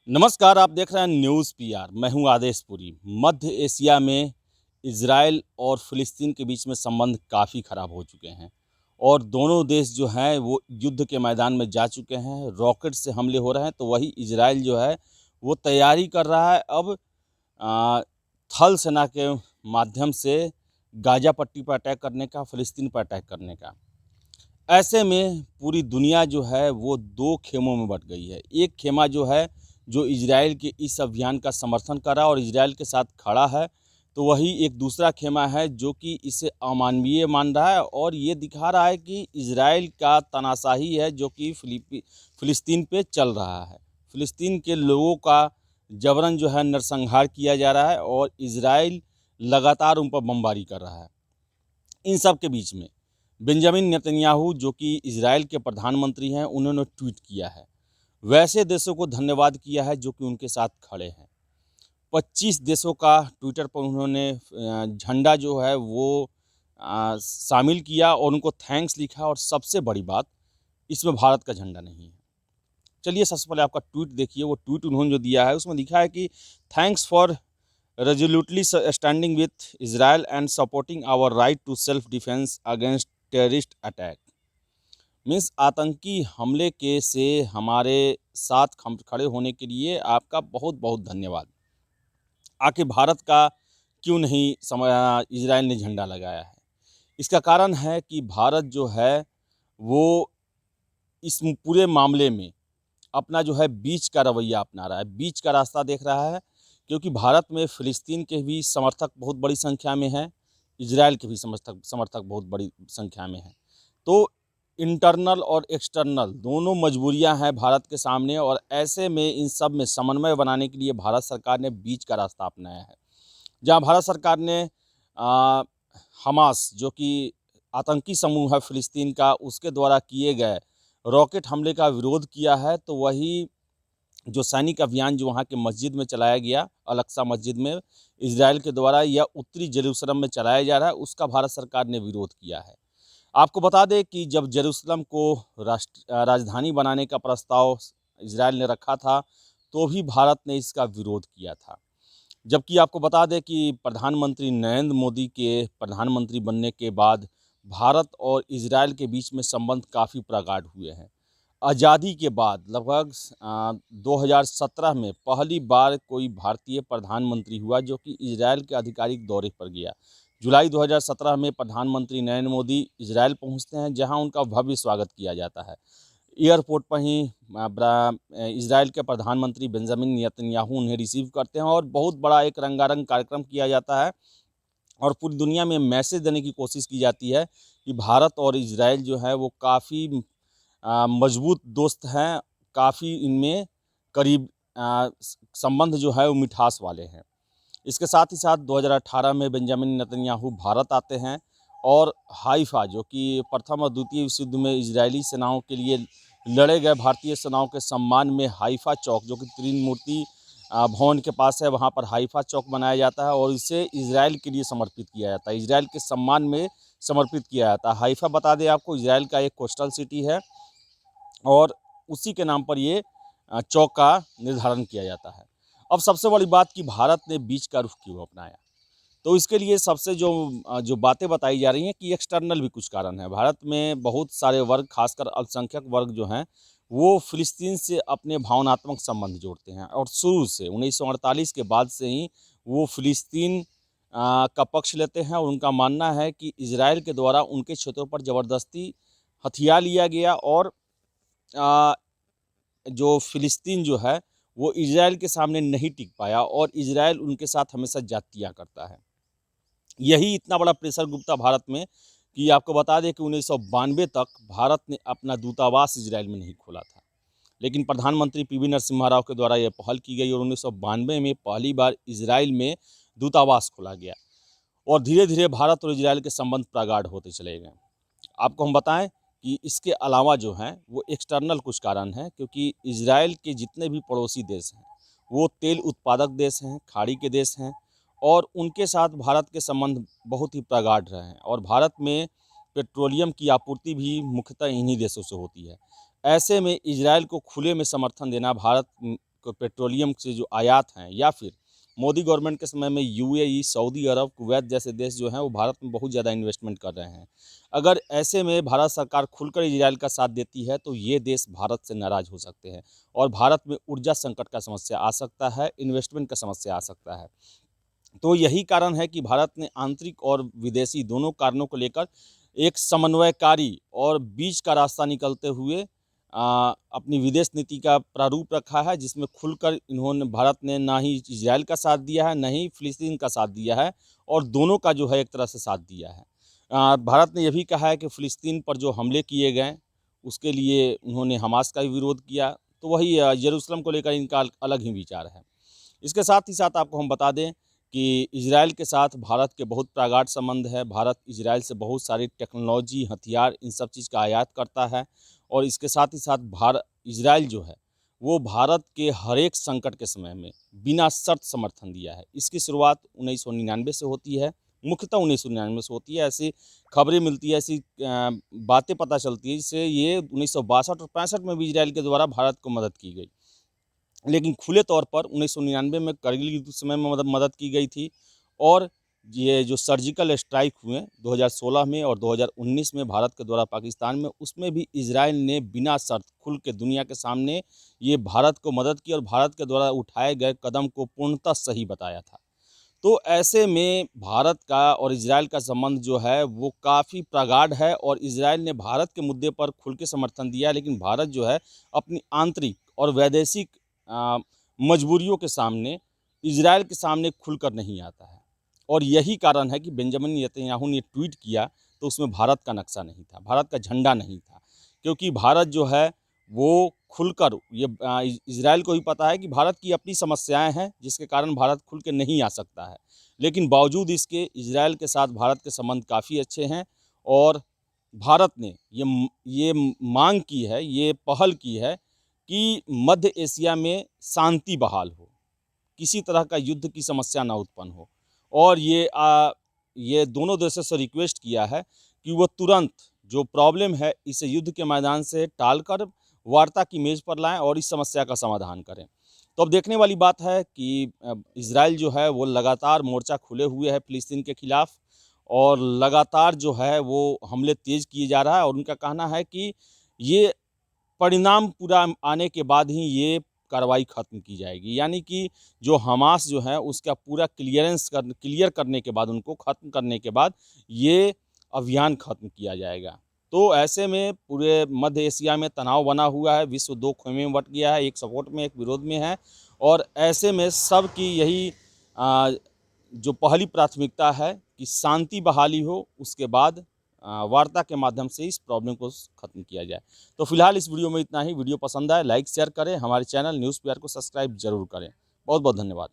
नमस्कार, आप देख रहे हैं न्यूज़ पीआर। मैं हूं आदेश पुरी। मध्य एशिया में इजराइल और फिलिस्तीन के बीच में संबंध काफ़ी ख़राब हो चुके हैं और दोनों देश जो हैं वो युद्ध के मैदान में जा चुके हैं। रॉकेट से हमले हो रहे हैं, तो वही इजराइल जो है वो तैयारी कर रहा है अब आ, थल सेना के माध्यम से गाज़ा पट्टी पर अटैक करने का, फिलिस्तीन पर अटैक करने का। ऐसे में पूरी दुनिया जो है वो 2 खेमों में बँट गई है। एक खेमा जो है, जो इजराइल के इस अभियान का समर्थन कर रहा है और इजराइल के साथ खड़ा है, तो वही एक दूसरा खेमा है जो कि इसे अमानवीय मान रहा है और ये दिखा रहा है कि इजराइल का तानाशाही है जो कि फिलिस्तीन पे चल रहा है। फिलिस्तीन के लोगों का जबरन जो है नरसंहार किया जा रहा है और इजराइल लगातार उन पर बमबारी कर रहा है। इन सब के बीच में बेंजामिन नेतन्याहू जो कि इजराइल के प्रधानमंत्री हैं, उन्होंने ट्वीट किया है। वैसे देशों को धन्यवाद किया है जो कि उनके साथ खड़े हैं। 25 देशों का ट्विटर पर उन्होंने झंडा जो है वो शामिल किया और उनको थैंक्स लिखा और सबसे बड़ी बात, इसमें भारत का झंडा नहीं है। चलिए सबसे पहले आपका ट्वीट देखिए। वो ट्वीट उन्होंने जो दिया है उसमें लिखा है कि thanks for resolutely standing with Israel and supporting our right to self defense against terrorist attack। Means आतंकी हमले के से हमारे साथ खड़े होने के लिए आपका बहुत बहुत धन्यवाद। आखिर भारत का क्यों नहीं इजराइल ने झंडा लगाया है? इसका कारण है कि भारत जो है वो इस पूरे मामले में अपना जो है बीच का रवैया अपना रहा है, बीच का रास्ता देख रहा है। क्योंकि भारत में फ़िलिस्तीन के भी समर्थक बहुत बड़ी संख्या में हैं, इजराइल के भी समर्थक बहुत बड़ी संख्या में हैं। तो इंटरनल और एक्सटर्नल दोनों मजबूरियां हैं भारत के सामने और ऐसे में इन सब में समन्वय बनाने के लिए भारत सरकार ने बीच का रास्ता अपनाया है। जहां भारत सरकार ने हमास जो कि आतंकी समूह है फ़िलिस्तीन का, उसके द्वारा किए गए रॉकेट हमले का विरोध किया है, तो वही जो सैनिक अभियान जो वहाँ के मस्जिद में चलाया गया, अल-अक्सा मस्जिद में इजराइल के द्वारा या उत्तरी जेरूसलम में चलाया जा रहा है, उसका भारत सरकार ने विरोध किया है। आपको बता दें कि जब जेरूसलम को राजधानी बनाने का प्रस्ताव इजराइल ने रखा था, तो भी भारत ने इसका विरोध किया था। जबकि आपको बता दें कि प्रधानमंत्री नरेंद्र मोदी के प्रधानमंत्री बनने के बाद भारत और इजराइल के बीच में संबंध काफ़ी प्रगाढ़ हुए हैं। आज़ादी के बाद लगभग 2017 में पहली बार कोई भारतीय प्रधानमंत्री हुआ जो कि इजराइल के आधिकारिक दौरे पर गया। जुलाई 2017 में प्रधानमंत्री नरेंद्र मोदी इजराइल पहुंचते हैं, जहां उनका भव्य स्वागत किया जाता है। एयरपोर्ट पर ही इजराइल के प्रधानमंत्री बेंजामिन नेतन्याहू उन्हें रिसीव करते हैं और बहुत बड़ा एक रंगारंग कार्यक्रम किया जाता है और पूरी दुनिया में मैसेज देने की कोशिश की जाती है कि भारत और इजराइल जो है वो काफ़ी मजबूत दोस्त हैं, काफ़ी इनमें करीब संबंध जो है वो मिठास वाले हैं। इसके साथ ही साथ 2018 में बेंजामिन नेतन्याहू भारत आते हैं और हाइफा जो कि प्रथम और द्वितीय विश्व युद्ध में इजरायली सेनाओं के लिए लड़े गए भारतीय सेनाओं के सम्मान में हाइफा चौक जो कि त्रिमूर्ति भवन के पास है, वहाँ पर हाइफा चौक बनाया जाता है और इसे इजराइल के लिए समर्पित किया जाता है, इजराइल के सम्मान में समर्पित किया जाता है। हाइफा बता दें आपको, इजराइल का एक कोस्टल सिटी है और उसी के नाम पर ये चौक का निर्धारण किया जाता है। अब सबसे बड़ी बात कि भारत ने बीच का रुख क्यों अपनाया, तो इसके लिए सबसे जो बातें बताई जा रही हैं कि एक्सटर्नल भी कुछ कारण है। भारत में बहुत सारे वर्ग, खासकर अल्पसंख्यक वर्ग जो हैं, वो फ़िलिस्तीन से अपने भावनात्मक संबंध जोड़ते हैं और शुरू से 1948 के बाद से ही वो फ़िलिस्तीन का पक्ष लेते हैं और उनका मानना है कि इजराइल के द्वारा उनके क्षेत्रों पर ज़बरदस्ती हथिया लिया गया और जो फ़िलिस्तीन जो है वो इजराइल के सामने नहीं टिक पाया और इजराइल उनके साथ हमेशा जातियाँ करता है। यही इतना बड़ा प्रेशर गुप्ता भारत में कि आपको बता दें कि 1992 तक भारत ने अपना दूतावास इजराइल में नहीं खोला था। लेकिन प्रधानमंत्री पीवी नरसिम्हा राव के द्वारा यह पहल की गई और 1992 में पहली बार इजराइल में दूतावास खोला गया और धीरे धीरे भारत और इजराइल के संबंध प्रगाढ़ होते चले गए। आपको हम बताएं कि इसके अलावा जो हैं वो एक्सटर्नल कुछ कारण हैं, क्योंकि इजराइल के जितने भी पड़ोसी देश हैं वो तेल उत्पादक देश हैं, खाड़ी के देश हैं और उनके साथ भारत के संबंध बहुत ही प्रगाढ़ रहे हैं और भारत में पेट्रोलियम की आपूर्ति भी मुख्यतः इन्हीं देशों से होती है। ऐसे में इजराइल को खुले में समर्थन देना भारत पेट्रोलियम से जो आयात हैं, या फिर मोदी गवर्नमेंट के समय में यूएई, सऊदी अरब, कुवैत जैसे देश जो हैं वो भारत में बहुत ज़्यादा इन्वेस्टमेंट कर रहे हैं। अगर ऐसे में भारत सरकार खुलकर इजराइल का साथ देती है तो ये देश भारत से नाराज़ हो सकते हैं और भारत में ऊर्जा संकट का समस्या आ सकता है, इन्वेस्टमेंट का समस्या आ सकता है। तो यही कारण है कि भारत ने आंतरिक और विदेशी दोनों कारणों को लेकर एक समन्वयकारी और बीच का रास्ता निकलते हुए अपनी विदेश नीति का प्रारूप रखा है, जिसमें खुलकर भारत ने ना ही इजराइल का साथ दिया है, ना ही फिलिस्तीन का साथ दिया है, और दोनों का जो है एक तरह से साथ दिया है। भारत ने यह भी कहा है कि फिलिस्तीन पर जो हमले किए गए उसके लिए उन्होंने हमास का भी विरोध किया। तो वही यरूशलेम को लेकर इनका अलग ही विचार है। इसके साथ ही साथ आपको हम बता दें कि इजराइल के साथ भारत के बहुत प्रगाढ़ संबंध है। भारत इजराइल से बहुत सारी टेक्नोलॉजी, हथियार, इन सब चीज़ का आयात करता है, और इसके साथ ही साथ इजराइल जो है वो भारत के हर एक संकट के समय में बिना शर्त समर्थन दिया है। इसकी शुरुआत 1999 से होती है, मुख्यतः 1999 से होती है। ऐसी खबरें मिलती है, ऐसी बातें पता चलती है जिससे ये 1962 और 65 में भी इजराइल के द्वारा भारत को मदद की गई, लेकिन खुले तौर पर 1999 में करगिल युद्ध समय में मदद की गई थी। और ये जो सर्जिकल स्ट्राइक हुए 2016 में और 2019 में भारत के द्वारा पाकिस्तान में, उसमें भी इजराइल ने बिना शर्त खुल के दुनिया के सामने ये भारत को मदद की और भारत के द्वारा उठाए गए कदम को पूर्णतः सही बताया था। तो ऐसे में भारत का और इजराइल का संबंध जो है वो काफ़ी प्रगाढ़ है, और इजराइल ने भारत के मुद्दे पर खुल के समर्थन दिया, लेकिन भारत जो है अपनी आंतरिक और वैदेशिक मजबूरियों के सामने इजराइल के सामने खुलकर नहीं आता है। और यही कारण है कि बेंजामिन नेतन्याहू ने ट्वीट किया तो उसमें भारत का नक्शा नहीं था, भारत का झंडा नहीं था, क्योंकि भारत जो है वो खुलकर ये इजराइल को भी पता है कि भारत की अपनी समस्याएं हैं जिसके कारण भारत खुल के नहीं आ सकता है। लेकिन बावजूद इसके इजराइल के साथ भारत के संबंध काफ़ी अच्छे हैं, और भारत ने ये मांग की है, ये पहल की है कि मध्य एशिया में शांति बहाल हो, किसी तरह का युद्ध की समस्या ना उत्पन्न हो। और ये दोनों देशों से रिक्वेस्ट किया है कि वो तुरंत जो प्रॉब्लम है इसे युद्ध के मैदान से टालकर वार्ता की मेज़ पर लाएं और इस समस्या का समाधान करें। तो अब देखने वाली बात है कि इजराइल जो है वो लगातार मोर्चा खुले हुए है फिलिस्तीन के खिलाफ़, और लगातार जो है वो हमले तेज़ किए जा रहा है, और उनका कहना है कि ये परिणाम पूरा आने के बाद ही ये कार्रवाई ख़त्म की जाएगी, यानी कि जो हमास जो है उसका पूरा क्लियर करने के बाद, उनको ख़त्म करने के बाद ये अभियान ख़त्म किया जाएगा। तो ऐसे में पूरे मध्य एशिया में तनाव बना हुआ है, विश्व दो खेमे में बँट गया है, एक सपोर्ट में, एक विरोध में है, और ऐसे में सब की यही जो पहली प्राथमिकता है कि शांति बहाली हो, उसके बाद वार्ता के माध्यम से इस प्रॉब्लम को ख़त्म किया जाए। तो फिलहाल इस वीडियो में इतना ही। वीडियो पसंद आए लाइक शेयर करें, हमारे चैनल न्यूज़ पीआर को सब्सक्राइब जरूर करें। बहुत बहुत धन्यवाद।